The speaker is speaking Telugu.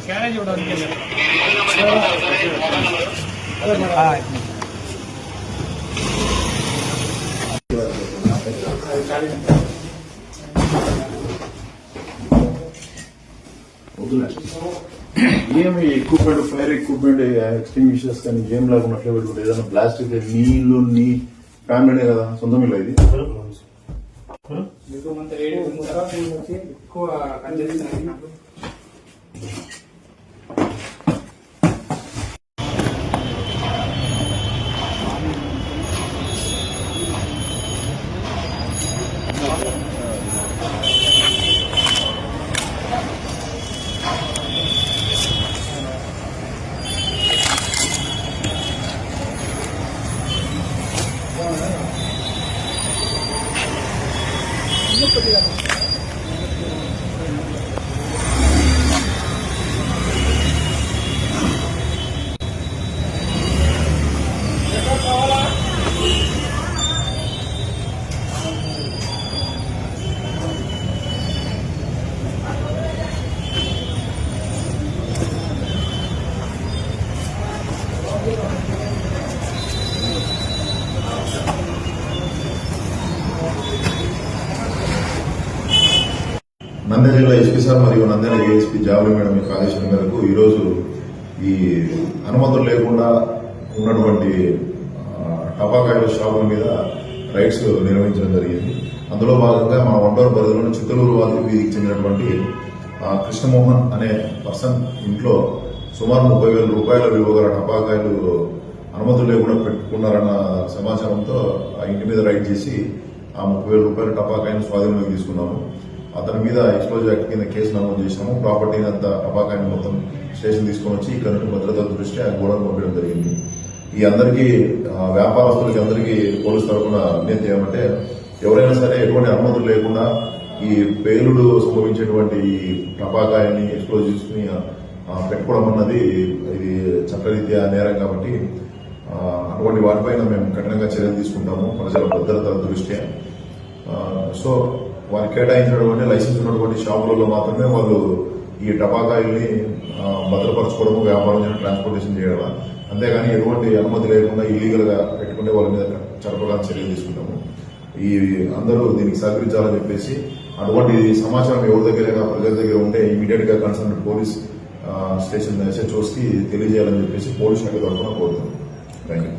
క్యారేజ్ ఏమి ఎక్విప్మెంట్ ఫైర్ ఎక్విప్మెంట్ ఎక్స్టింగ్విషర్స్ కానీ ఏం లేకున్నట్లే పెట్టుకుంటే ఏదైనా ప్లాస్టిక్ నీళ్లు నీ ఫ్యామిలీనే కదా సొంతం ఇల్లు ఇది ఎక్కువ నంద్యాల జిల్లా ఎస్పీ సార్ మరియు నంద్యాల ఏఎస్పీ జావలి మేడం యొక్క ఆదేశం మేరకు ఈరోజు ఈ అనుమతులు లేకుండా ఉన్నటువంటి టపాకాయల షాపుల మీద రైడ్స్ నిర్వహించడం జరిగింది. అందులో భాగంగా మా వంటూరు పరిధిలోని చిత్తలూరు వారికి వీధికి చెందినటువంటి కృష్ణమోహన్ అనే పర్సన్ ఇంట్లో సుమారు 30,000 రూపాయల విలువ గల టపాకాయలు అనుమతులు లేకుండా పెట్టుకున్నారన్న సమాచారంతో ఆ ఇంటి మీద రైడ్ చేసి ఆ 30,000 రూపాయల టపాకాయను స్వాధీనంలోకి తీసుకున్నాము. అతని మీద ఎక్స్ప్లోజివ్ యాక్ట్ కింద కేసు నమోదు చేశాము. ప్రాపర్టీని అంతా టపాకాయని మొత్తం స్టేషన్ తీసుకొని వచ్చి ఇక్కడ భద్రతా దృష్ట్యా గోడను పంపించడం జరిగింది. ఈ అందరికీ వ్యాపారస్తులకి అందరికీ పోలీసు తరఫున విజ్ఞప్తి ఏమంటే ఎవరైనా సరే ఎటువంటి అనుమతులు లేకుండా ఈ పేలుడు సంభవించేటువంటి టపాకాయని ఎక్స్ప్లోజివ్స్ ని పెట్టుకోవడం అన్నది ఇది చట్టరీత్యా నేరం కాబట్టి అటువంటి వాటిపైన మేము కఠినంగా చర్యలు తీసుకుంటాము ప్రజల భద్రత దృష్ట్యా. సో వారు కేటాయించినటువంటి లైసెన్స్ ఉన్నటువంటి షాపులలో మాత్రమే వాళ్ళు ఈ టపాకాయల్ని భద్రపరచుకోవడము, వ్యాపారం చేయడం, ట్రాన్స్పోర్టేషన్ చేయడం. అంతేగాని ఎటువంటి అనుమతి లేకుండా ఇల్లీగల్ గా పెట్టుకుంటే వాళ్ళ మీద చట్టప్రకారం చర్యలు తీసుకుంటాము. ఈ అందరూ దీనికి సహకరించాలని చెప్పేసి అటువంటి సమాచారం ఎవరి దగ్గరైనా ప్రజల దగ్గర ఉంటే ఇమీడియట్ గా కన్సర్న్ పోలీస్ స్టేషన్ SHOs కి తెలియజేయాలని చెప్పేసి పోలీస్ శాఖ తరఫున కోరుతున్నాం. Thank you.